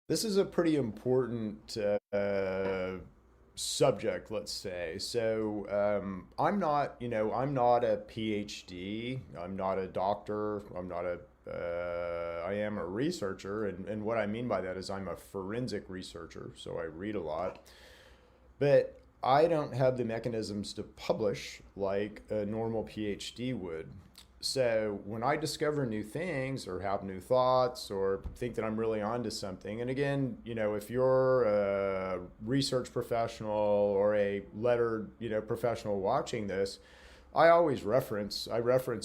This is a pretty important subject, let's say. I'm not a PhD. I'm not a doctor. I am a researcher, and what I mean by that is I'm a forensic researcher. So I read a lot, but I don't have the mechanisms to publish like a normal PhD would. So when I discover new things or have new thoughts or think that I'm really onto something, and again, if you're a research professional or a lettered, professional watching this, I reference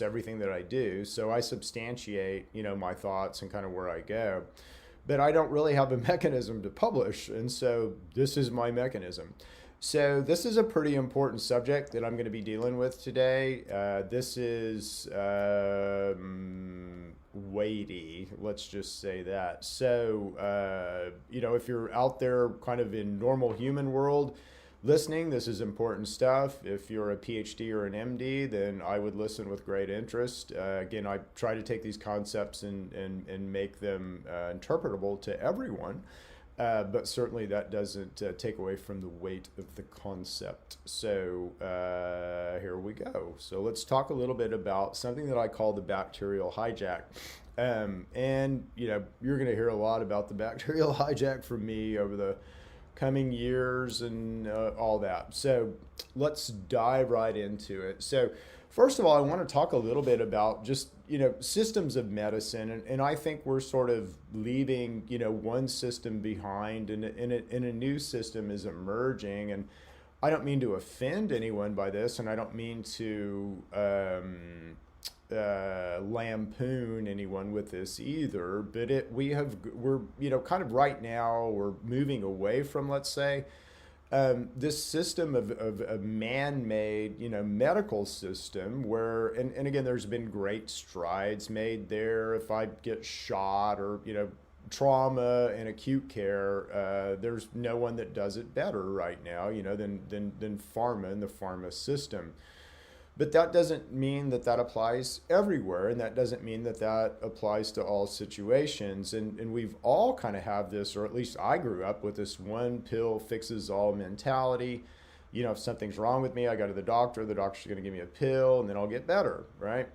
everything that I do. So I substantiate, my thoughts and kind of where I go. But I don't really have a mechanism to publish. And so this is my mechanism. So this is a pretty important subject that I'm going to be dealing with today. This is weighty, let's just say that. So, if you're out there kind of in normal human world listening, this is important stuff. If you're a PhD or an MD, then I would listen with great interest. Again, I try to take these concepts and make them interpretable to everyone. But certainly that doesn't take away from the weight of the concept. So here we go. So let's talk a little bit about something that I call the bacterial hijack. You're going to hear a lot about the bacterial hijack from me over the coming years and all that. So let's dive right into it. So first of all, I want to talk a little bit about just systems of medicine, and I think we're sort of leaving one system behind, and a new system is emerging. And I don't mean to offend anyone by this, and I don't mean to lampoon anyone with this either. But we're kind of right now we're moving away from, let's say, this system of a man-made, medical system where, and again, there's been great strides made there. If I get shot or, trauma and acute care, there's no one that does it better right now, than pharma and the pharma system. But that doesn't mean that that applies everywhere, and that doesn't mean that that applies to all situations. And we've all kind of have this, or at least I grew up with this one pill fixes all mentality. If something's wrong with me, I go to the doctor's going to give me a pill, and then I'll get better, right?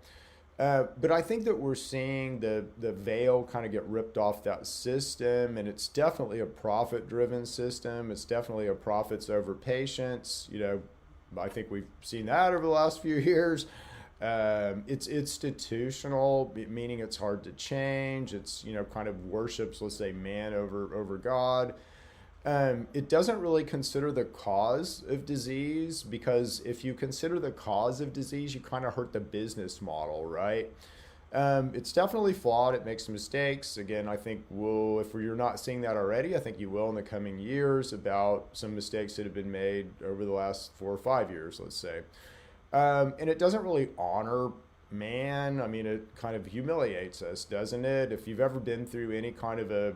But I think that we're seeing the veil kind of get ripped off that system, and it's definitely a profit driven system. It's definitely a profits over patients. I think we've seen that over the last few years. It's institutional, meaning it's hard to change. It's kind of worships, let's say, man over God. It doesn't really consider the cause of disease, because if you consider the cause of disease, you kind of hurt the business model, right? It's definitely flawed. It makes mistakes. Again, I think if you're not seeing that already, I think you will in the coming years about some mistakes that have been made over the last 4 or 5 years, let's say. And it doesn't really honor man. I mean, it kind of humiliates us, doesn't it? If you've ever been through any kind of a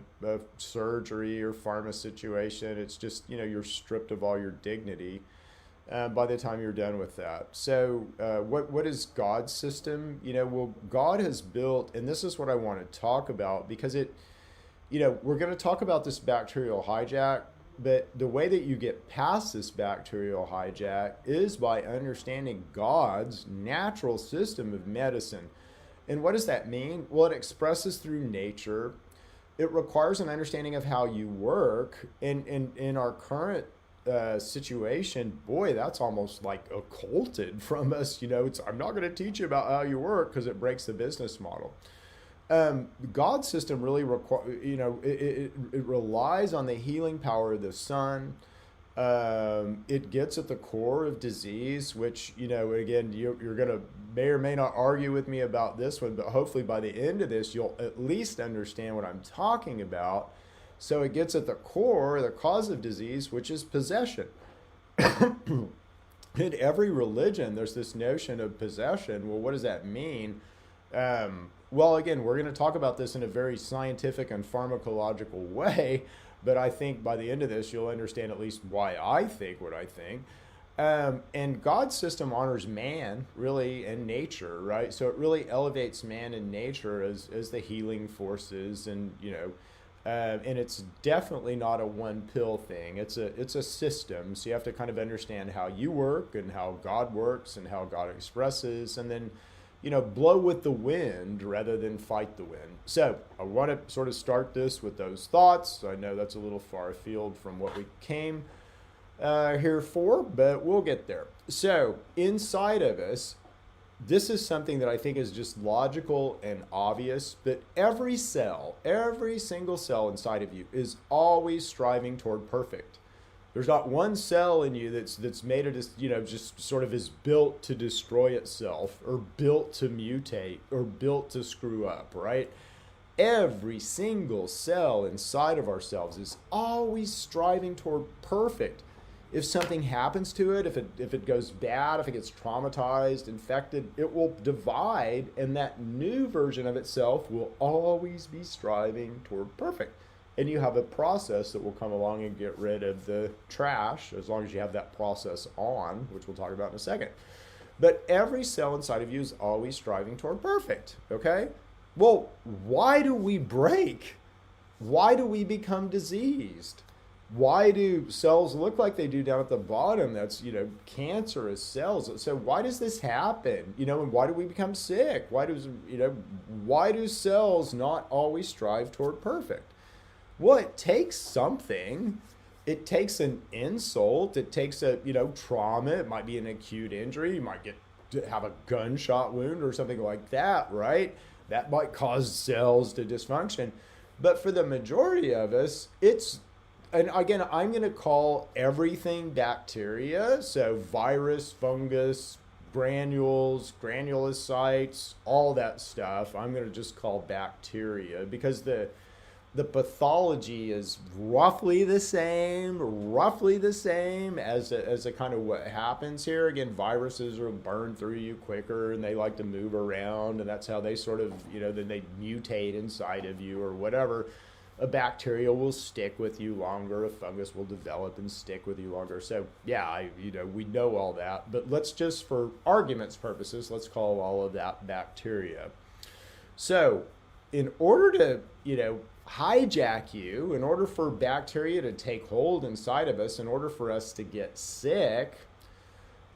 surgery or pharma situation, it's just, you're stripped of all your dignity by the time you're done with that. So, what is God's system? Well, God has built, and this is what I want to talk about, because we're going to talk about this bacterial hijack, but the way that you get past this bacterial hijack is by understanding God's natural system of medicine. And what does that mean? Well, it expresses through nature. It requires an understanding of how you work. And in our current situation, boy, that's almost like occulted from us. I'm not going to teach you about how you work because it breaks the business model. God's system really it relies on the healing power of the sun. It gets at the core of disease, which, again, you're going to may or may not argue with me about this one, but hopefully by the end of this, you'll at least understand what I'm talking about. So it gets at the core, the cause of disease, which is possession. In every religion, there's this notion of possession. Well, what does that mean? Well, again, we're going to talk about this in a very scientific and pharmacological way, but I think by the end of this, you'll understand at least why I think what I think. And God's system honors man, really, and nature, right? So it really elevates man and nature as the healing forces and, And it's definitely not a one pill thing. It's a system. So you have to kind of understand how you work and how God works and how God expresses, and then blow with the wind rather than fight the wind. So I want to sort of start this with those thoughts. I know that's a little far afield from what we came here for, but we'll get there. So inside of us, this is something that I think is just logical and obvious, but every cell, every single cell inside of you is always striving toward perfect. There's not one cell in you that's made it as, just sort of is built to destroy itself or built to mutate or built to screw up, right? Every single cell inside of ourselves is always striving toward perfect. If something happens to it, if it goes bad, if it gets traumatized, infected, it will divide, and that new version of itself will always be striving toward perfect. And you have a process that will come along and get rid of the trash, as long as you have that process on, which we'll talk about in a second. But every cell inside of you is always striving toward perfect, okay? Well, why do we break? Why do we become diseased? Why do cells look like they do down at the bottom? That's, cancerous cells. So why does this happen? And why do we become sick? Why do cells not always strive toward perfect? Well, it takes something. It takes an insult. It takes a, trauma. It might be an acute injury. You might have a gunshot wound or something like that, right? That might cause cells to dysfunction. But for the majority of us, and again, I'm going to call everything bacteria. So virus, fungus, granules, granulocytes, all that stuff, I'm going to just call bacteria, because the pathology is roughly the same as a kind of what happens here. Again, viruses will burn through you quicker, and they like to move around, and that's how they sort of, then they mutate inside of you or whatever. A bacteria will stick with you longer. A fungus will develop and stick with you longer. So yeah, we know all that, but let's just, for argument's purposes, let's call all of that bacteria. So in order to, hijack you, in order for bacteria to take hold inside of us, in order for us to get sick,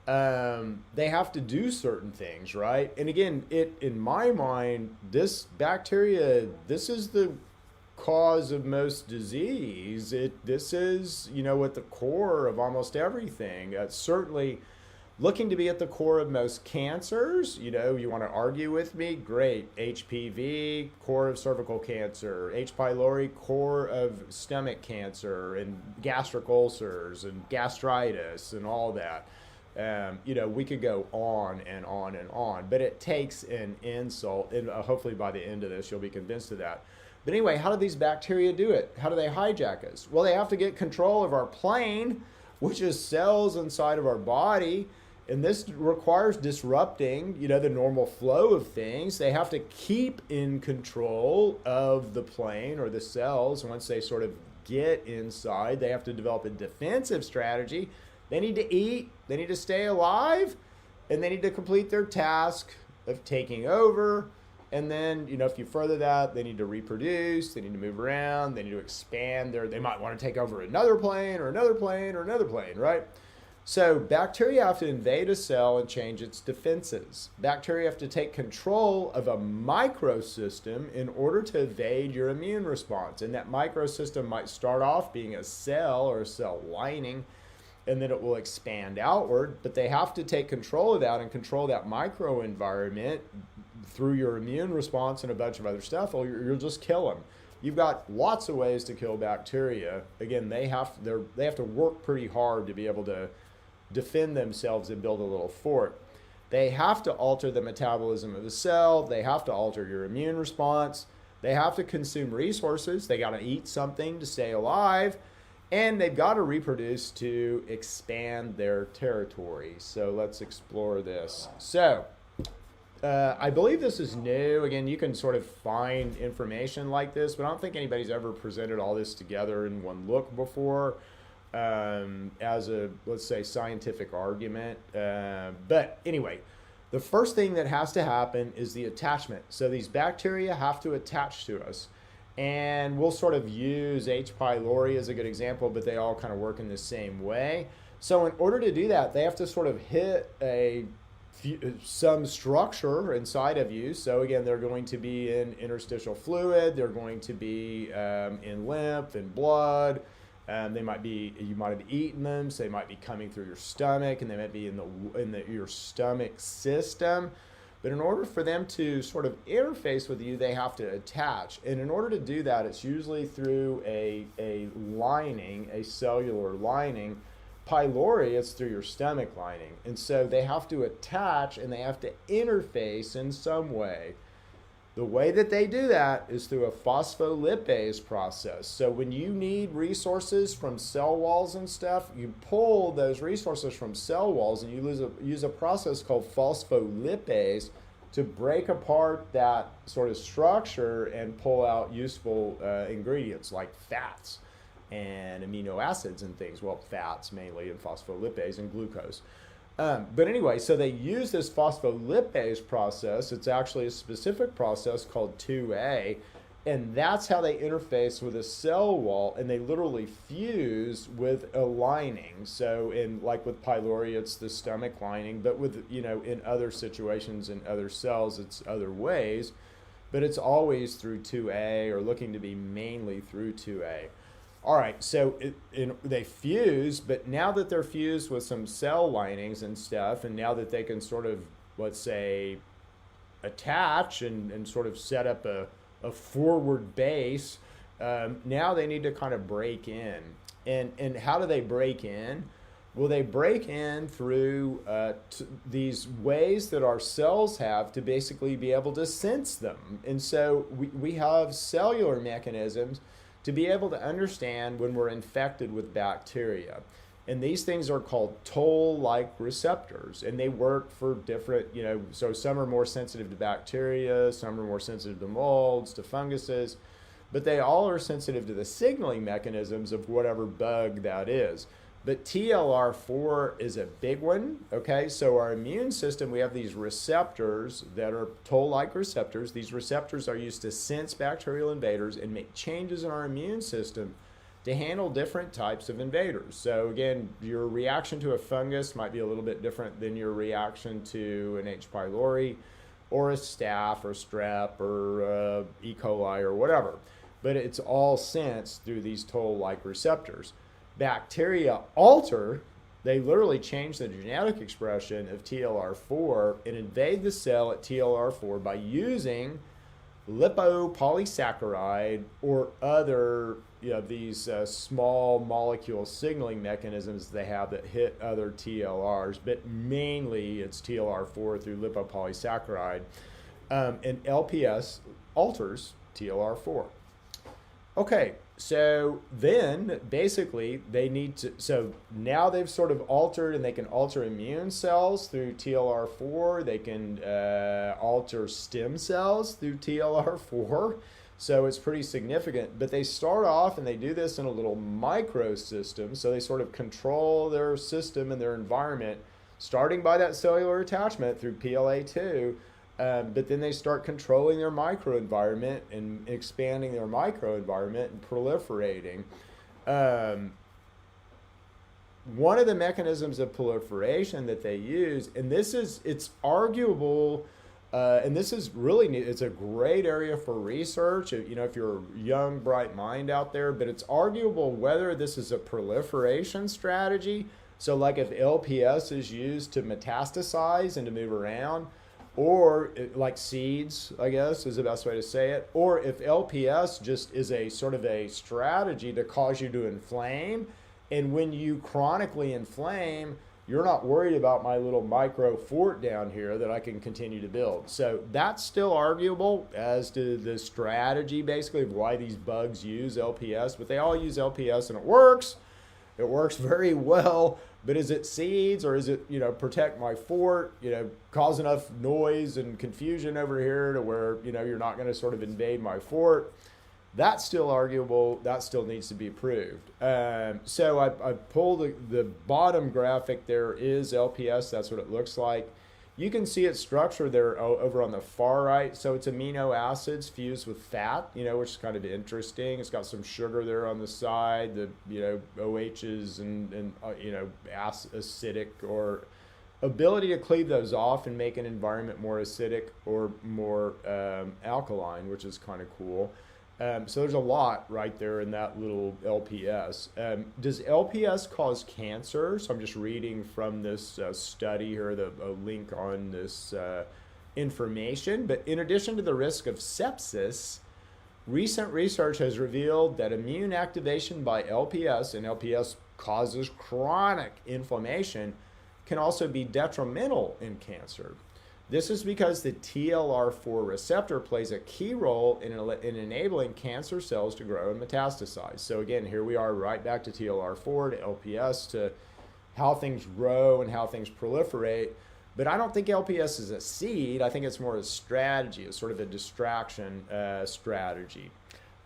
they have to do certain things, right? And again, in my mind, this bacteria, this is the cause of most disease. This is, at the core of almost everything. Certainly looking to be at the core of most cancers. You want to argue with me? Great. HPV, core of cervical cancer. H. pylori, core of stomach cancer, and gastric ulcers and gastritis and all that. We could go on and on and on, but it takes an insult, and hopefully by the end of this you'll be convinced of that. But anyway, how do these bacteria do it? How do they hijack us? Well, they have to get control of our plane, which is cells inside of our body. And this requires disrupting, the normal flow of things. They have to keep in control of the plane or the cells. Once they sort of get inside, they have to develop a defensive strategy. They need to eat, they need to stay alive, and they need to complete their task of taking over. And then, if you further that, they need to reproduce, they need to move around, they need to expand. They might want to take over another plane or another plane or another plane, right? So bacteria have to invade a cell and change its defenses. Bacteria have to take control of a microsystem in order to evade your immune response. And that microsystem might start off being a cell or a cell lining, and then it will expand outward. But they have to take control of that and control that microenvironment through your immune response and a bunch of other stuff, or you'll just kill them. You've got lots of ways to kill bacteria. Again, they have to work pretty hard to be able to defend themselves and build a little fort. They have to alter the metabolism of the cell. They have to alter your immune response. They have to consume resources. They got to eat something to stay alive. And they've got to reproduce to expand their territory. So let's explore this. So I believe this is new. Again, you can sort of find information like this, but I don't think anybody's ever presented all this together in one look before as a, let's say, scientific argument. But anyway, the first thing that has to happen is the attachment. So these bacteria have to attach to us. And we'll sort of use H. pylori as a good example, but they all kind of work in the same way. So in order to do that, they have to sort of hit some structure inside of you. So again, they're going to be in interstitial fluid. They're going to be in lymph and blood. You might have eaten them, so they might be coming through your stomach, and they might be in your stomach system. But in order for them to sort of interface with you, they have to attach. And in order to do that, it's usually through a lining, a cellular lining. Pylori, it's through your stomach lining. And so they have to attach and they have to interface in some way. The way that they do that is through a phospholipase process. So when you need resources from cell walls and stuff, you pull those resources from cell walls and you use a process called phospholipase to break apart that sort of structure and pull out useful ingredients like fats and amino acids and things. Well, fats mainly, and phospholipase and glucose. But anyway, so they use this phospholipase process. It's actually a specific process called 2A, and that's how they interface with a cell wall, and they literally fuse with a lining. So like with pylori, it's the stomach lining, but with, in other situations in other cells, it's other ways, but it's always through 2A, or looking to be mainly through 2A. All right, so they fuse, but now that they're fused with some cell linings and stuff, and now that they can sort of, let's say, attach and sort of set up a forward base, now they need to kind of break in. And how do they break in? Well, they break in through these ways that our cells have to basically be able to sense them. And so we have cellular mechanisms to be able to understand when we're infected with bacteria. And these things are called toll-like receptors, and they work for different, so some are more sensitive to bacteria, some are more sensitive to molds, to funguses, but they all are sensitive to the signaling mechanisms of whatever bug that is. But TLR4 is a big one, okay? So our immune system, we have these receptors that are toll-like receptors. These receptors are used to sense bacterial invaders and make changes in our immune system to handle different types of invaders. So again, your reaction to a fungus might be a little bit different than your reaction to an H. pylori or a staph or strep or E. coli or whatever. But it's all sensed through these toll-like receptors. Bacteria alter, they literally change the genetic expression of TLR4 and invade the cell at TLR4 by using lipopolysaccharide or other these small molecule signaling mechanisms they have that hit other TLRs, but mainly it's TLR4 through lipopolysaccharide, and LPS alters TLR4. Okay, so then basically they need to, so now they've sort of altered, and they can alter immune cells through TLR4. They can alter stem cells through TLR4. So it's pretty significant. But they start off and they do this in a little microsystem. So they sort of control their system and their environment, starting by that cellular attachment through PLA2. But then they start controlling their microenvironment and expanding their microenvironment and proliferating. One of the mechanisms of proliferation that they use, and it's arguable, and this is really neat. It's a great area for research, if you're a young, bright mind out there, but it's arguable whether this is a proliferation strategy. So like if LPS is used to metastasize and to move around, or like seeds, I guess is the best way to say it, or if LPS just is a sort of a strategy to cause you to inflame, and when you chronically inflame, you're not worried about my little micro fort down here that I can continue to build. So that's still arguable as to the strategy basically of why these bugs use LPS, but they all use LPS and it works. It works very well. But is it seeds, or is it, protect my fort, cause enough noise and confusion over here to where, you're not going to sort of invade my fort? That's still arguable. That still needs to be proved. So I pulled the bottom graphic there is LPS. That's what it looks like. You can see its structure there over on the far right. So it's amino acids fused with fat, which is kind of interesting. It's got some sugar there on the side, the, OHs and acidic or ability to cleave those off and make an environment more acidic or more alkaline, which is kind of cool. So there's a lot right there in that little LPS. Does LPS cause cancer? So I'm just reading from this study here, a link on this information. But in addition to the risk of sepsis, recent research has revealed that immune activation by LPS, and LPS causes chronic inflammation, can also be detrimental in cancer. This is because the TLR4 receptor plays a key role in enabling cancer cells to grow and metastasize. So again, here we are right back to TLR4, to LPS, to how things grow and how things proliferate. But I don't think LPS is a seed. I think it's more a strategy, a sort of a distraction strategy.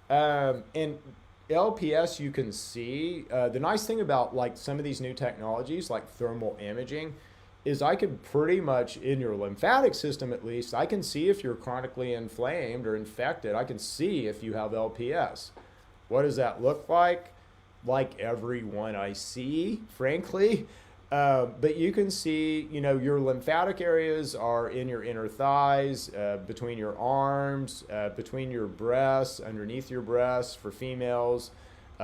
And LPS, you can see, the nice thing about like some of these new technologies like thermal imaging is I can pretty much, in your lymphatic system at least, I can see if you're chronically inflamed or infected. I can see if you have LPS. What does that look like? Like everyone I see, frankly. But you can see, your lymphatic areas are in your inner thighs, between your arms, between your breasts, underneath your breasts for females.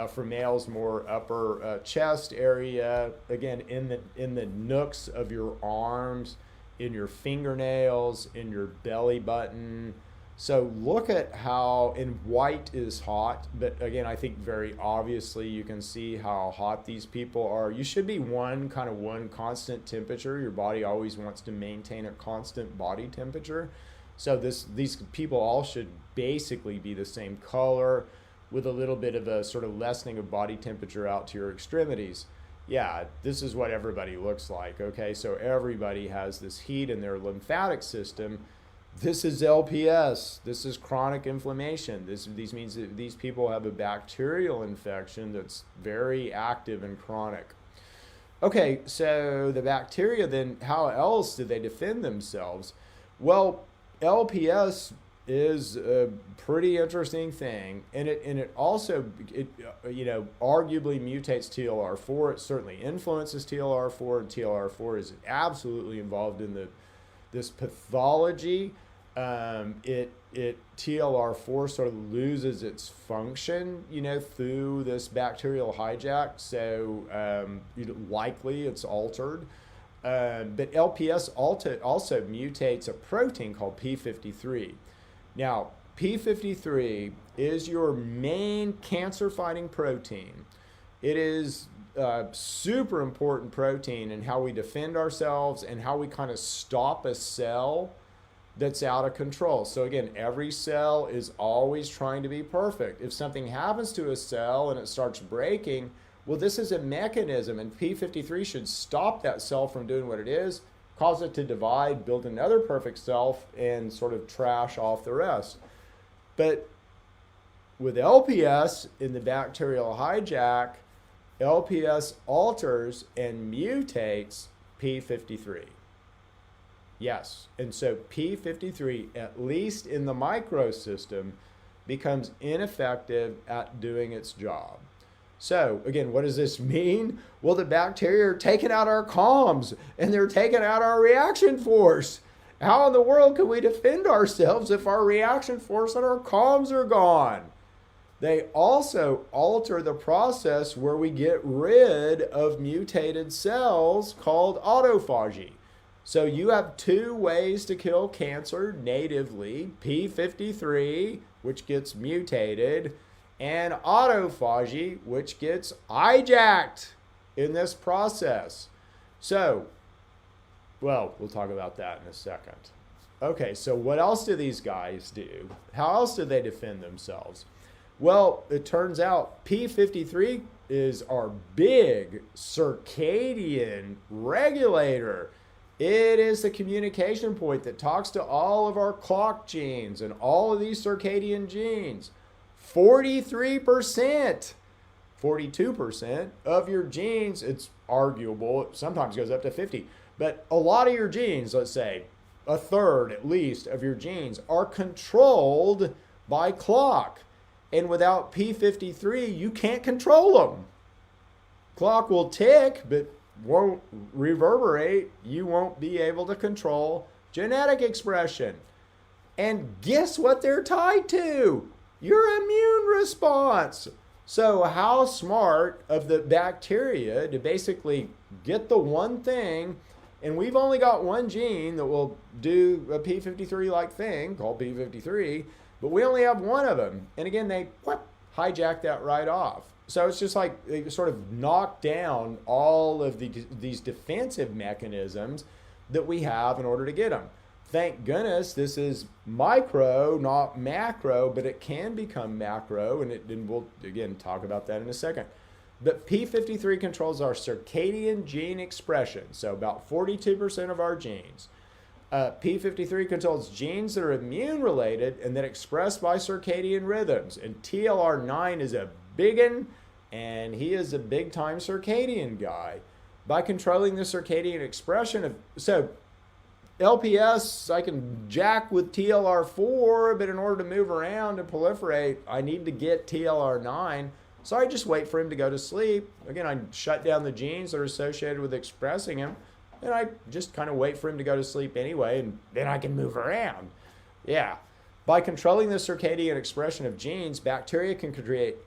For males, more upper chest area, again in the nooks of your arms, in your fingernails, in your belly button. So look at how, and white is hot, but again, I think very obviously you can see how hot these people are. You should be one constant temperature. Your body always wants to maintain a constant body temperature. So these people all should basically be the same color, with a little bit of a sort of lessening of body temperature out to your extremities. Yeah, this is what everybody looks like, okay? So everybody has this heat in their lymphatic system. This is LPS. This is chronic inflammation. This means that these people have a bacterial infection that's very active and chronic. Okay, so the bacteria then, how else do they defend themselves? Well, LPS is a pretty interesting thing, and it also arguably mutates TLR4. It certainly influences TLR4, and TLR4 is absolutely involved in this pathology. TLR4 sort of loses its function, through this bacterial hijack. So likely it's altered. But LPS also mutates a protein called P53. Now, P53 is your main cancer-fighting protein. It is a super important protein in how we defend ourselves and how we kind of stop a cell that's out of control. So again, every cell is always trying to be perfect. If something happens to a cell and it starts breaking, well, this is a mechanism, and P53 should stop that cell from doing what it is, cause it to divide, build another perfect self, and sort of trash off the rest. But with LPS in the bacterial hijack, LPS alters and mutates P53. Yes, and so P53, at least in the microsystem, becomes ineffective at doing its job. So again, what does this mean? Well, the bacteria are taking out our comms and they're taking out our reaction force. How in the world can we defend ourselves if our reaction force and our comms are gone? They also alter the process where we get rid of mutated cells called autophagy. So you have two ways to kill cancer natively: P53, which gets mutated, and autophagy, which gets hijacked in this process. So, well, we'll talk about that in a second. Okay, so what else do these guys do? How else do they defend themselves? Well, it turns out P53 is our big circadian regulator. It is the communication point that talks to all of our clock genes and all of these circadian genes. 43%, 42% of your genes, it's arguable, it sometimes goes up to 50, But a lot of your genes, let's say a third at least of your genes, are controlled by clock. And without P53, you can't control them. Clock will tick, but won't reverberate. You won't be able to control genetic expression. And guess what they're tied to? Your immune response. So how smart of the bacteria to basically get the one thing, and we've only got one gene that will do a P53-like thing called P53, but we only have one of them. And again, they hijack that right off. So it's just like they sort of knock down all of these defensive mechanisms that we have in order to get them. Thank goodness this is micro, not macro, but it can become macro, and we'll, again, talk about that in a second. But P53 controls our circadian gene expression, so about 42% of our genes. P53 controls genes that are immune-related and that express by circadian rhythms, and TLR9 is a big one, and he is a big-time circadian guy. By controlling the circadian expression of... So LPS, I can jack with TLR4, but in order to move around and proliferate, I need to get TLR9. So I just wait for him to go to sleep. Again, I shut down the genes that are associated with expressing him, and I just kind of wait for him to go to sleep anyway, and then I can move around. Yeah. By controlling the circadian expression of genes, bacteria can create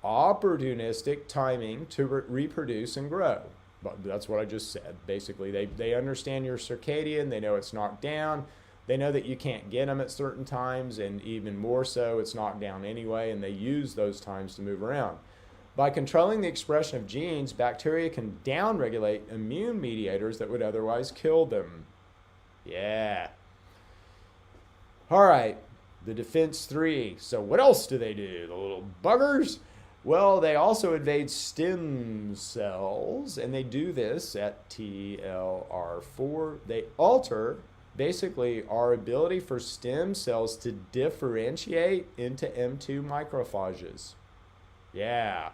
opportunistic timing to reproduce and grow. But that's what I just said. Basically, they understand your circadian. They know it's knocked down. They know that you can't get them at certain times, and even more so, it's knocked down anyway, and they use those times to move around. By controlling the expression of genes, bacteria can downregulate immune mediators that would otherwise kill them. Yeah. All right, the defense 3. So what else do they do, the little buggers? Well, they also invade stem cells, and they do this at TLR4. They alter, basically, our ability for stem cells to differentiate into M2 macrophages. Yeah.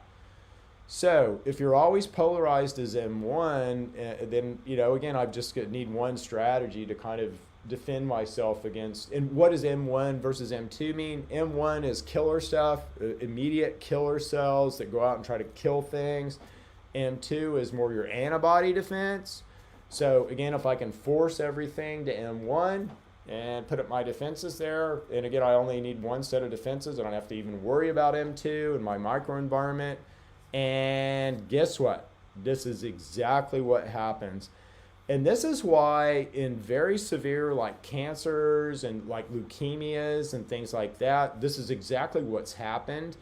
So if you're always polarized as M1, then, again, I just need one strategy to kind of defend myself against. And what does M1 versus M2 mean? M1 is killer stuff, immediate killer cells that go out and try to kill things. M2 is more your antibody defense. So again, if I can force everything to M1 and put up my defenses there, and again, I only need one set of defenses. I don't have to even worry about M2 in my microenvironment. And guess what? This is exactly what happens. And this is why in very severe like cancers and like leukemias and things like that, this is exactly what's happened.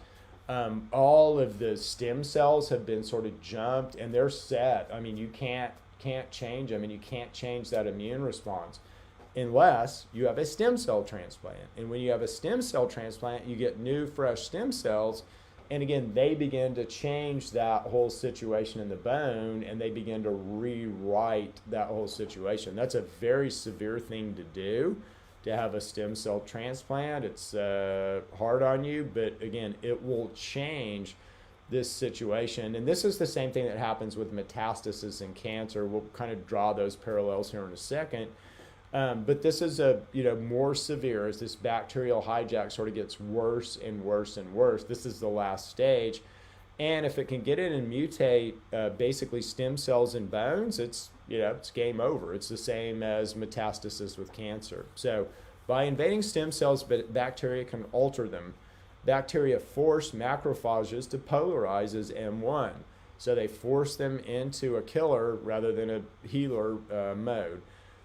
All of the stem cells have been sort of jumped and they're set. I mean, you can't change them, and you can't change that immune response unless you have a stem cell transplant. And when you have a stem cell transplant, you get new fresh stem cells. And again, they begin to change that whole situation in the bone, and they begin to rewrite that whole situation. That's a very severe thing to do, to have a stem cell transplant. It's hard on you, but again, it will change this situation. And this is the same thing that happens with metastasis in cancer. We'll kind of draw those parallels here in a second. But this is more severe as this bacterial hijack sort of gets worse and worse and worse. This is the last stage. And if it can get in and mutate basically stem cells in bones, it's game over. It's the same as metastasis with cancer. So by invading stem cells, bacteria can alter them. Bacteria force macrophages to polarize as M1. So they force them into a killer rather than a healer mode.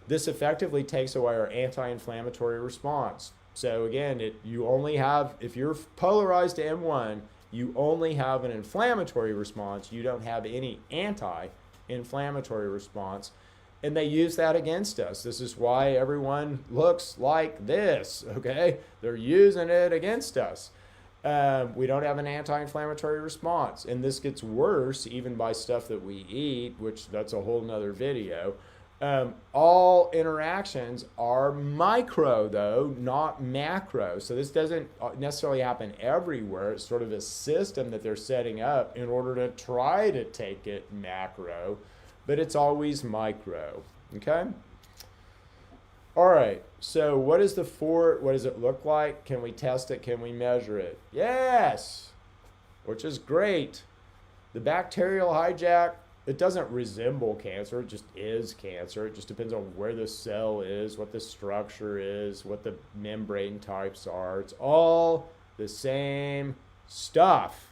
This effectively takes away our anti-inflammatory response. So again, you only have, if you're polarized to M1, you only have an inflammatory response. You don't have any anti-inflammatory response. And they use that against us. This is why everyone looks like this, okay? They're using it against us. We don't have an anti-inflammatory response. And this gets worse even by stuff that we eat, which that's a whole nother video. All interactions are micro, though, not macro. So this doesn't necessarily happen everywhere. It's sort of a system that they're setting up in order to try to take it macro, but it's always micro. Okay? All right. So what is the fort? What does it look like? Can we test it? Can we measure it? Yes, which is great. The bacterial hijack, it doesn't resemble cancer, it just is cancer. It just depends on where the cell is, what the structure is, what the membrane types are. It's all the same stuff.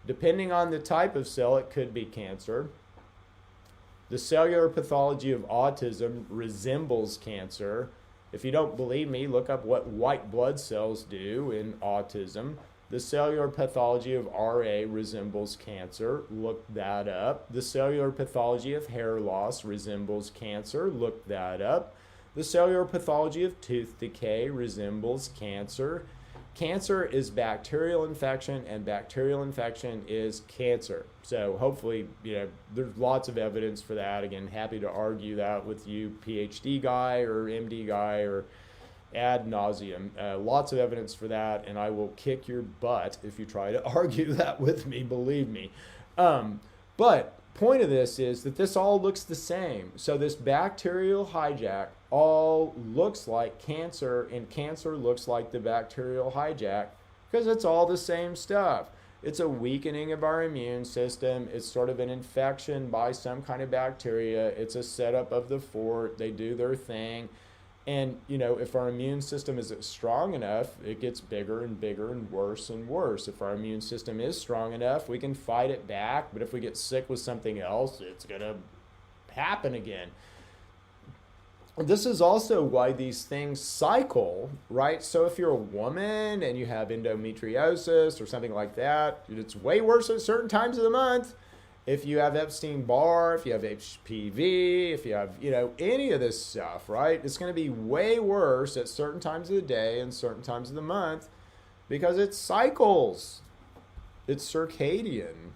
Depending on the type of cell, it could be cancer. The cellular pathology of autism resembles cancer. If you don't believe me, look up what white blood cells do in autism. The cellular pathology of RA resembles cancer. Look that up. The cellular pathology of hair loss resembles cancer. Look that up. The cellular pathology of tooth decay resembles cancer. Cancer is bacterial infection, and bacterial infection is cancer. So hopefully, there's lots of evidence for that. Again, happy to argue that with you, PhD guy or MD guy or ad nauseum. Lots of evidence for that, and I will kick your butt if you try to argue that with me, believe me. But point of this is that this all looks the same. So this bacterial hijack all looks like cancer, and cancer looks like the bacterial hijack because it's all the same stuff. It's a weakening of our immune system. It's sort of an infection by some kind of bacteria. It's a setup of the fort. They do their thing. And, if our immune system isn't strong enough, it gets bigger and bigger and worse and worse. If our immune system is strong enough, we can fight it back. But if we get sick with something else, it's going to happen again. This is also why these things cycle, right? So if you're a woman and you have endometriosis or something like that, it's way worse at certain times of the month. If you have Epstein-Barr, if you have HPV, if you have, any of this stuff, right? It's going to be way worse at certain times of the day and certain times of the month because it cycles. It's circadian.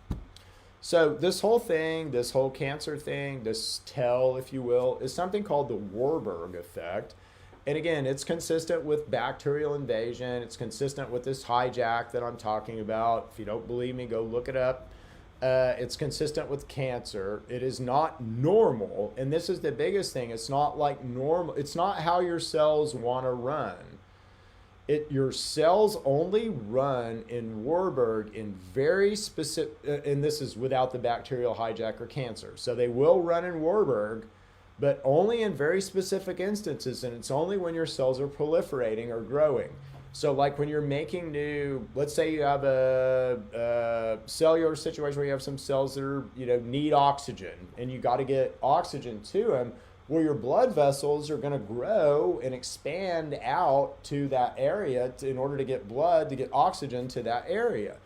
So this whole thing, this whole cancer thing, this tell, if you will, is something called the Warburg effect. And again, it's consistent with bacterial invasion. It's consistent with this hijack that I'm talking about. If you don't believe me, go look it up. It's consistent with cancer. It is not normal. And this is the biggest thing. It's not like normal. It's not how your cells want to run. Your cells only run in Warburg in very specific, and this is without the bacterial hijack or cancer. So they will run in Warburg, but only in very specific instances. And it's only when your cells are proliferating or growing. So like when you're making new, let's say you have a cellular situation where you have some cells that are, need oxygen and you got to get oxygen to them, well, your blood vessels are going to grow and expand out to that area in order to get blood, to get oxygen to that area.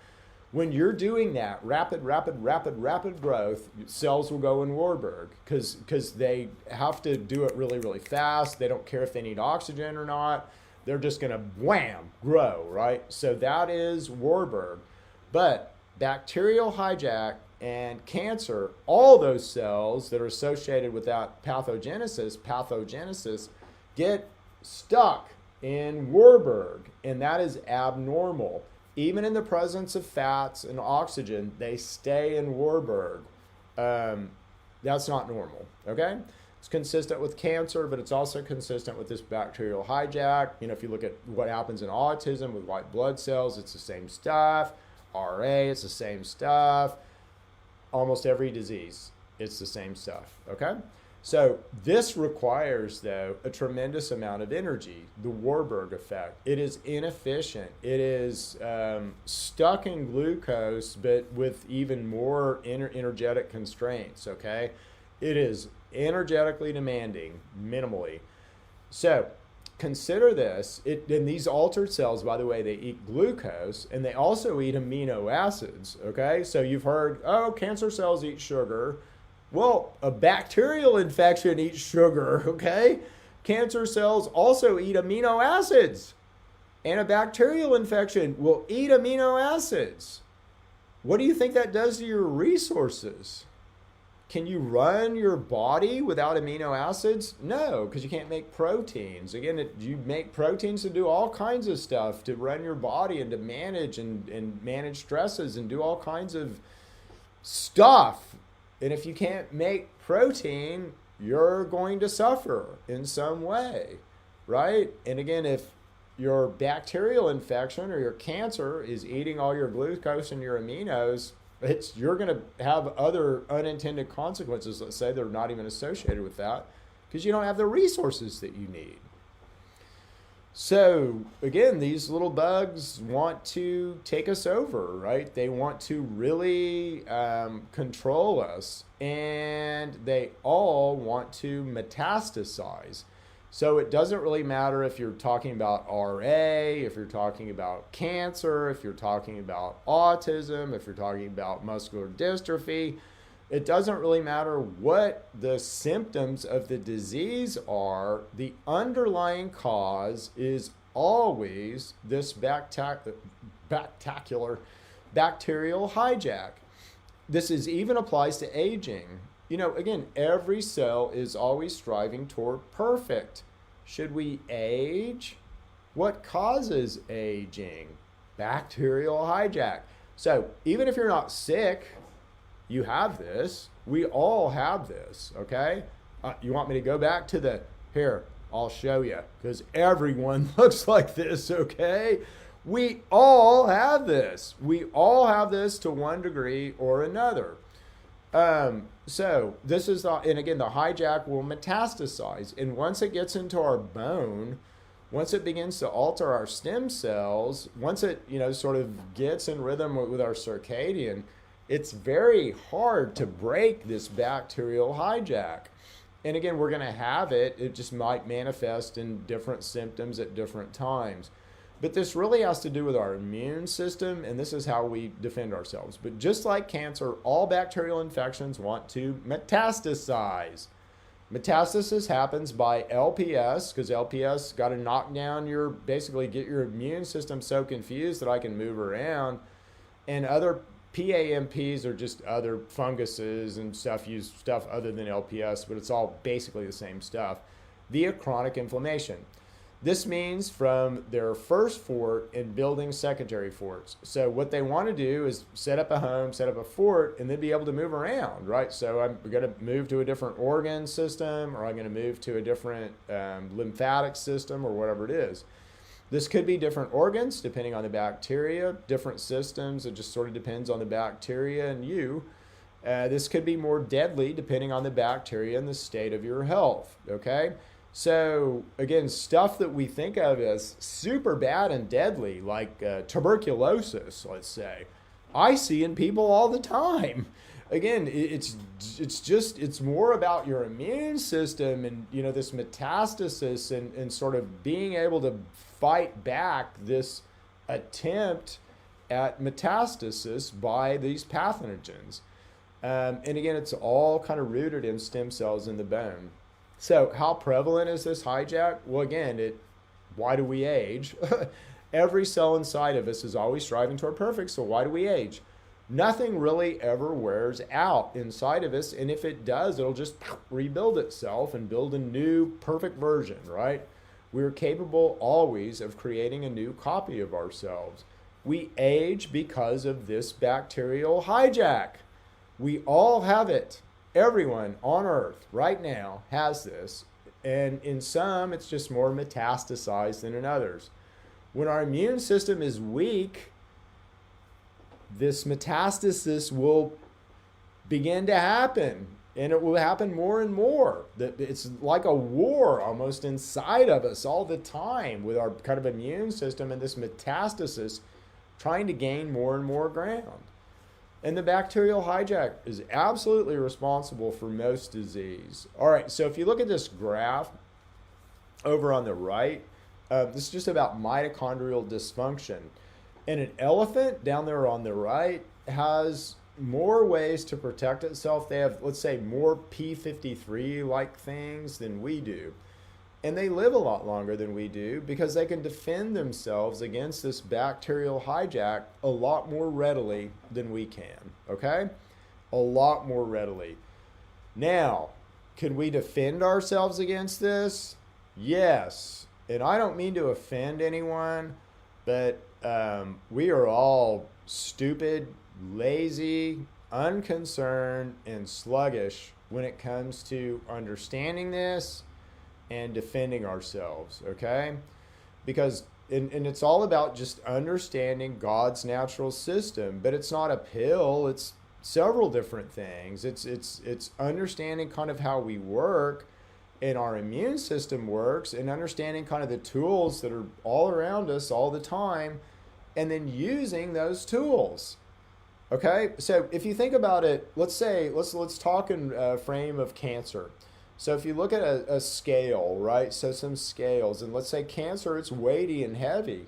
When you're doing that rapid growth, cells will go in Warburg because they have to do it really, really fast. They don't care if they need oxygen or not. They're just going to wham, grow, right? So that is Warburg. But bacterial hijack and cancer, all those cells that are associated with that pathogenesis get stuck in Warburg, and that is abnormal. Even in the presence of fats and oxygen, they stay in Warburg. That's not normal, okay? It's consistent with cancer, but it's also consistent with this bacterial hijack. If you look at what happens in autism with white blood cells, it's the same stuff. RA, it's the same stuff. Almost every disease, it's the same stuff, okay? So this requires, though, a tremendous amount of energy, the Warburg effect. It is inefficient. It is stuck in glucose, but with even more energetic constraints, okay? It is energetically demanding, minimally. So consider this. And these altered cells, by the way, they eat glucose and they also eat amino acids, okay? So you've heard, cancer cells eat sugar. Well, a bacterial infection eats sugar, okay? Cancer cells also eat amino acids. And a bacterial infection will eat amino acids. What do you think that does to your resources? Can you run your body without amino acids? No, because you can't make proteins. Again, you make proteins to do all kinds of stuff, to run your body and to manage and manage stresses and do all kinds of stuff. And if you can't make protein, you're going to suffer in some way, right? And again, if your bacterial infection or your cancer is eating all your glucose and your aminos, you're going to have other unintended consequences. Let's say they're not even associated with that because you don't have the resources that you need. So again, these little bugs want to take us over, right? They want to really control us, and they all want to metastasize. So it doesn't really matter if you're talking about RA, if you're talking about cancer, if you're talking about autism, if you're talking about muscular dystrophy. It doesn't really matter what the symptoms of the disease are. The underlying cause is always this bacterial hijack. This even applies to aging. You know, again, every cell is always striving toward perfect. Should we age? What causes aging? Bacterial hijack. So even if you're not sick, you have this. We all have this, okay? You want me to go back to here, I'll show you, because everyone looks like this, okay? We all have this. We all have this to one degree or another. So this is and again, the hijack will metastasize. And once it gets into our bone, once it begins to alter our stem cells, once it, sort of gets in rhythm with our circadian, it's very hard to break this bacterial hijack. And again, we're going to have it. It just might manifest in different symptoms at different times. But this really has to do with our immune system, and this is how we defend ourselves. But just like cancer, all bacterial infections want to metastasize. Metastasis happens by LPS, because LPS got to knock down basically get your immune system so confused that I can move around. And other PAMPs are just other funguses and stuff, use stuff other than LPS, but it's all basically the same stuff, via chronic inflammation. This means from their first fort and building secondary forts. So what they want to do is set up a home, set up a fort, and then be able to move around, right? So I'm going to move to a different organ system, or I'm going to move to a different lymphatic system, or whatever it is. This could be different organs depending on the bacteria, different systems. It just sort of depends on the bacteria and you. This could be more deadly depending on the bacteria and the state of your health, okay? So again, stuff that we think of as super bad and deadly, like tuberculosis, let's say, I see in people all the time. Again, it's more about your immune system and, this metastasis and sort of being able to fight back this attempt at metastasis by these pathogens. And again, it's all kind of rooted in stem cells in the bone. So how prevalent is this hijack? Well, again, why do we age? Every cell inside of us is always striving toward perfect, so why do we age? Nothing really ever wears out inside of us, and if it does, it'll just rebuild itself and build a new perfect version, right? We're capable always of creating a new copy of ourselves. We age because of this bacterial hijack. We all have it. Everyone on Earth right now has this, and in some, it's just more metastasized than in others. When our immune system is weak, this metastasis will begin to happen, and it will happen more and more. It's like a war almost inside of us all the time with our kind of immune system and this metastasis trying to gain more and more ground. And the bacterial hijack is absolutely responsible for most disease. All right, so if you look at this graph over on the right, this is just about mitochondrial dysfunction. And an elephant down there on the right has more ways to protect itself. They have, let's say, more P53-like things than we do. And they live a lot longer than we do because they can defend themselves against this bacterial hijack a lot more readily than we can, okay? A lot more readily. Now, can we defend ourselves against this? Yes. And I don't mean to offend anyone, but we are all stupid, lazy, unconcerned, and sluggish when it comes to understanding this and defending ourselves, okay? Because, and it's all about just understanding God's natural system, but it's not a pill, it's several different things. It's understanding kind of how we work and our immune system works, and understanding kind of the tools that are all around us all the time, and then using those tools. Okay, so if you think about it, let's talk in a frame of cancer. So if you look at a scale, right? So some scales, and let's say cancer, it's weighty and heavy.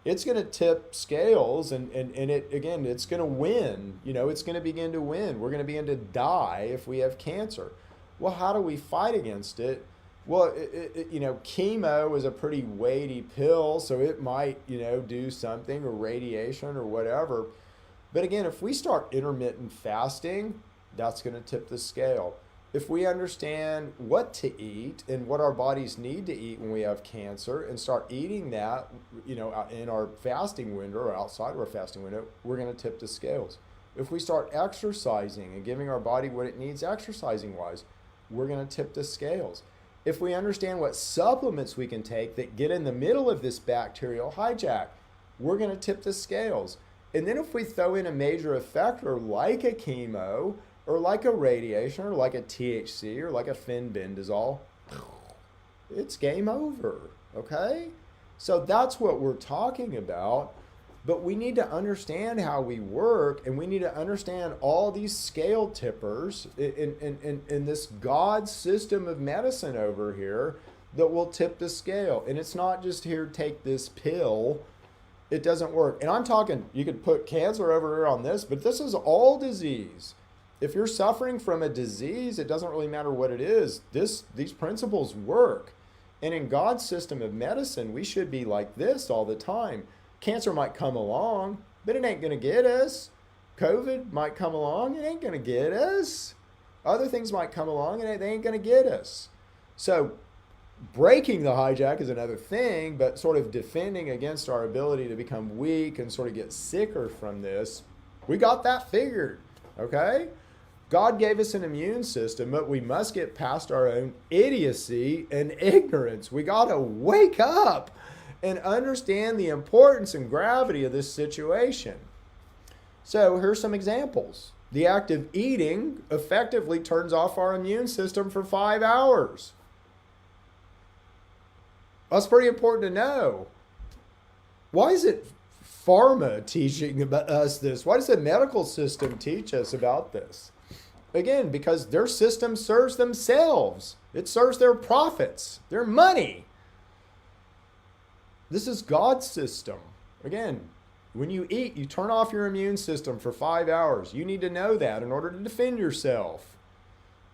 It's going to tip scales, and it again, it's going to win. It's going to begin to win. We're going to begin to die if we have cancer. Well, how do we fight against it? Well, chemo is a pretty weighty pill, so it might, do something, or radiation or whatever. But again, if we start intermittent fasting, that's going to tip the scale. If we understand what to eat and what our bodies need to eat when we have cancer, and start eating that, in our fasting window or outside of our fasting window, we're going to tip the scales. If we start exercising and giving our body what it needs exercising wise, we're going to tip the scales. If we understand what supplements we can take that get in the middle of this bacterial hijack, we're going to tip the scales. And then if we throw in a major effector like a chemo, or like a radiation, or like a THC, or like a fenbendazole, it's game over, okay? So that's what we're talking about. But we need to understand how we work, and we need to understand all these scale tippers in this God system of medicine over here that will tip the scale. And it's not just here, take this pill. It doesn't work. And I'm talking, you could put cancer over here on this, but this is all disease. If you're suffering from a disease, it doesn't really matter what it is. These principles work. And in God's system of medicine, we should be like this all the time. Cancer might come along, but it ain't going to get us. COVID might come along, it ain't going to get us. Other things might come along, and they ain't going to get us. So breaking the hijack is another thing, but sort of defending against our ability to become weak and sort of get sicker from this, we got that figured, okay? God gave us an immune system, but we must get past our own idiocy and ignorance. We got to wake up and understand the importance and gravity of this situation. So here's some examples. The act of eating effectively turns off our immune system for 5 hours. That's pretty important to know. Why is it pharma teaching about us this? Why does the medical system teach us about this? Again, because their system serves themselves. It serves their profits, their money. This is God's system. Again, when you eat, you turn off your immune system for 5 hours. You need to know that in order to defend yourself.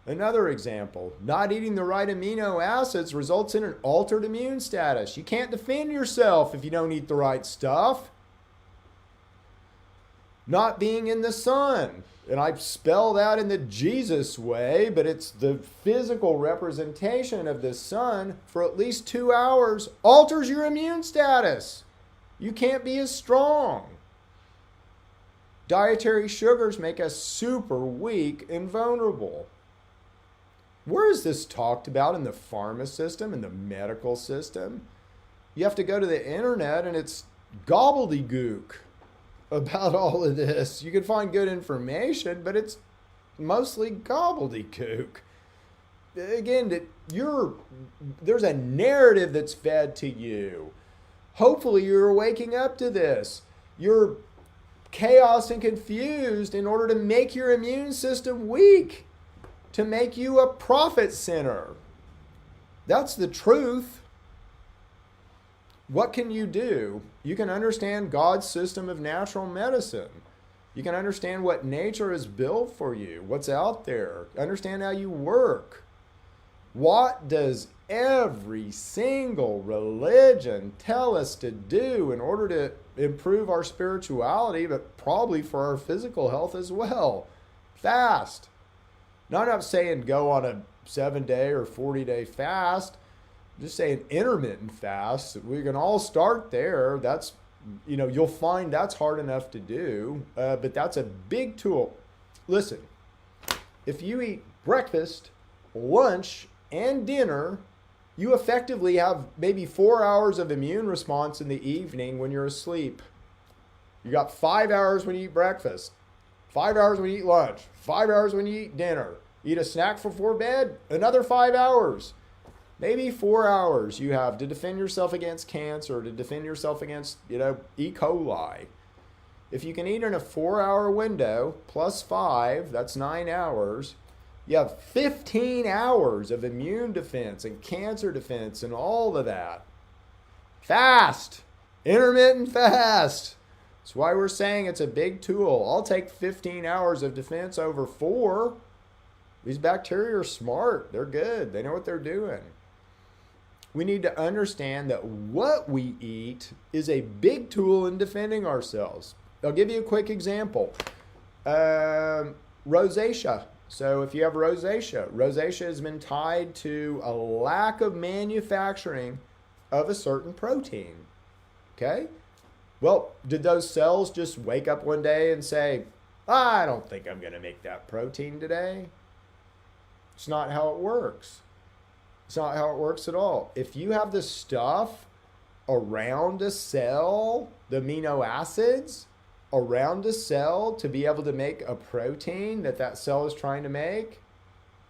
Another example, not eating the right amino acids results in an altered immune status. You can't defend yourself if you don't eat the right stuff. Not being in the sun, and I spell that in the Jesus way, but it's the physical representation of the sun for at least 2 hours alters your immune status. You can't be as strong. Dietary sugars make us super weak and vulnerable. Where is this talked about in the pharma system, in the medical system? You have to go to the internet, and it's gobbledygook about all of this. You can find good information, but it's mostly gobbledygook. Again, there's a narrative that's fed to you. Hopefully you're waking up to this. You're chaos and confused in order to make your immune system weak, to make you a profit center. That's the truth. What can you do? You can understand God's system of natural medicine. You can understand what nature has built for you, what's out there. Understand how you work. What does every single religion tell us to do in order to improve our spirituality, but probably for our physical health as well? Fast. Now, I'm not saying go on a 7-day or 40-day fast. I'm just saying intermittent fast. We can all start there. That's, you'll find that's hard enough to do, but that's a big tool. Listen, if you eat breakfast, lunch, and dinner, you effectively have maybe 4 hours of immune response in the evening when you're asleep. You got 5 hours when you eat breakfast, 5 hours when you eat lunch, 5 hours when you eat dinner. Eat a snack before bed, another 5 hours. Maybe 4 hours you have to defend yourself against cancer, to defend yourself against, E. coli. If you can eat in a 4-hour window plus 5, that's 9 hours. You have 15 hours of immune defense and cancer defense and all of that. Fast, intermittent fast. That's why we're saying it's a big tool. I'll take 15 hours of defense over 4. These bacteria are smart. They're good. They know what they're doing. We need to understand that what we eat is a big tool in defending ourselves. I'll give you a quick example. Rosacea. So if you have rosacea has been tied to a lack of manufacturing of a certain protein. Okay? Well, did those cells just wake up one day and say, I don't think I'm going to make that protein today? It's not how it works. It's not how it works at all. If you have the stuff around a cell, the amino acids around a cell to be able to make a protein that cell is trying to make,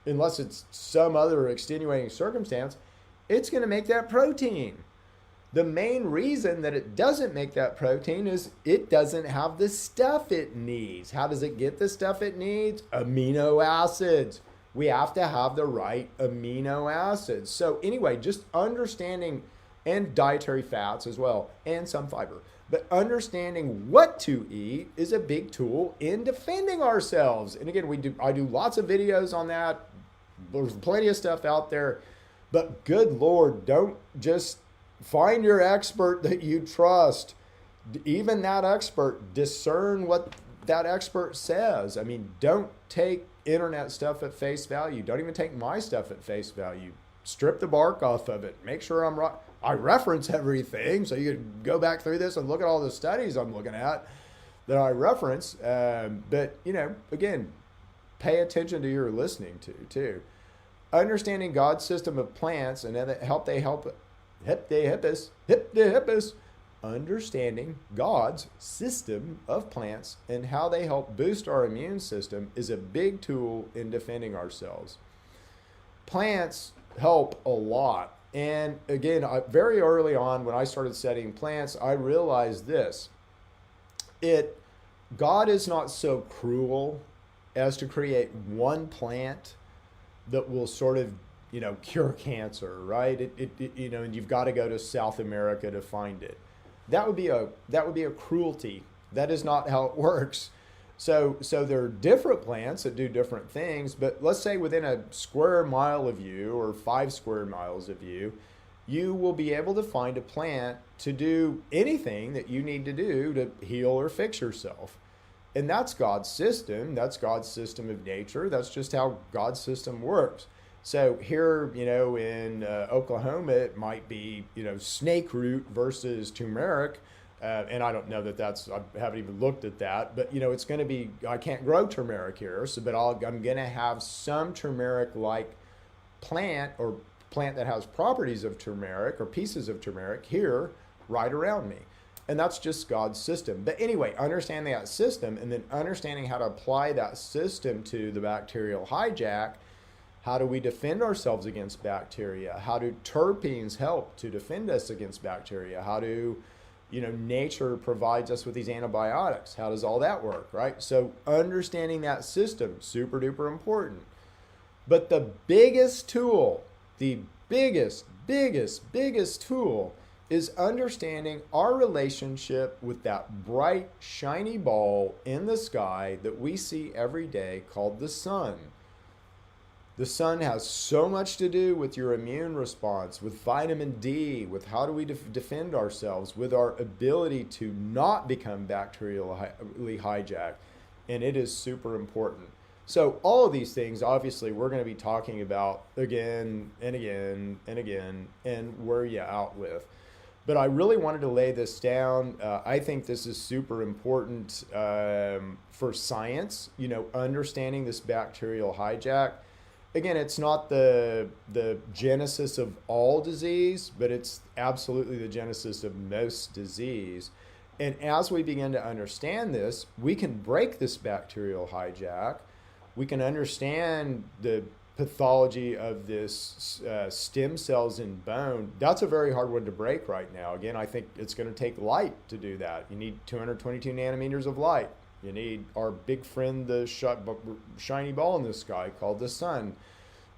unless it's some other extenuating circumstance, it's going to make that protein. The main reason that it doesn't make that protein is it doesn't have the stuff it needs. How does it get the stuff it needs? Amino acids. We have to have the right amino acids. So anyway, just understanding, and dietary fats as well, and some fiber. But understanding what to eat is a big tool in defending ourselves. And again, I do lots of videos on that. There's plenty of stuff out there. But good Lord, don't just find your expert that you trust. Even that expert, discern what that expert says. I mean, don't take internet stuff at face value. Don't even take my stuff at face value. Strip the bark off of it. Make sure I'm right. I reference everything, so you can go back through this and look at all the studies I'm looking at that I reference. But, again, pay attention to who you're listening to, too. Understanding God's system of plants, and then understanding God's system of plants and how they help boost our immune system is a big tool in defending ourselves. Plants help a lot. And again, very early on when I started studying plants, I realized this. God is not so cruel as to create one plant that will sort of, cure cancer, right? And you've got to go to South America to find it. That would be a cruelty. That is not how it works. So there are different plants that do different things, but let's say within a square mile of you or 5 square miles of you, you will be able to find a plant to do anything that you need to do to heal or fix yourself. And that's God's system. That's God's system of nature. That's just how God's system works. So here, in Oklahoma, it might be, snake root versus turmeric. And I don't know I haven't even looked at that, but it's going to be, I can't grow turmeric here, but I'm going to have some turmeric-like plant or plant that has properties of turmeric or pieces of turmeric here right around me. And that's just God's system. But anyway, understanding that system and then understanding how to apply that system to the bacterial hijack. How do we defend ourselves against bacteria? How do terpenes help to defend us against bacteria? How do nature provides us with these antibiotics? How does all that work, right? So understanding that system, super duper important. But the biggest tool, the biggest tool is understanding our relationship with that bright, shiny ball in the sky that we see every day called the sun. The sun has so much to do with your immune response, with vitamin D, with how do we defend ourselves, with our ability to not become bacterially hijacked. And it is super important. So all of these things, obviously, we're going to be talking about again and again and again, and where you out with. But I really wanted to lay this down. I think this is super important for science. Understanding this bacterial hijack. Again, it's not the genesis of all disease, but it's absolutely the genesis of most disease. And as we begin to understand this, we can break this bacterial hijack. We can understand the pathology of this stem cells in bone. That's a very hard one to break right now. Again, I think it's going to take light to do that. You need 222 nanometers of light. You need our big friend, the shiny ball in the sky called the sun,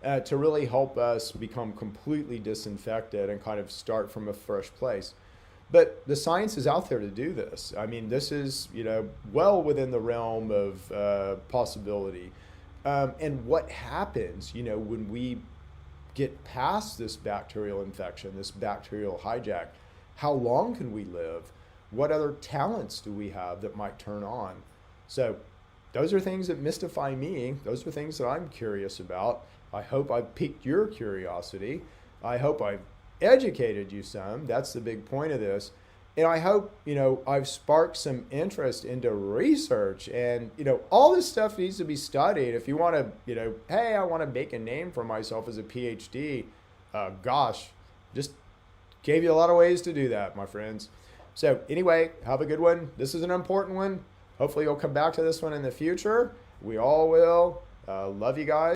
to really help us become completely disinfected and kind of start from a fresh place. But the science is out there to do this. I mean, this is, well within the realm of possibility. And what happens, when we get past this bacterial infection, this bacterial hijack? How long can we live? What other talents do we have that might turn on? So those are things that mystify me. Those are things that I'm curious about. I hope I've piqued your curiosity. I hope I've educated you some. That's the big point of this. And I hope, I've sparked some interest into research, and, all this stuff needs to be studied. If you want to, hey, I want to make a name for myself as a PhD, gosh, just gave you a lot of ways to do that, my friends. So anyway, have a good one. This is an important one. Hopefully you'll come back to this one in the future. We all will. Love you guys.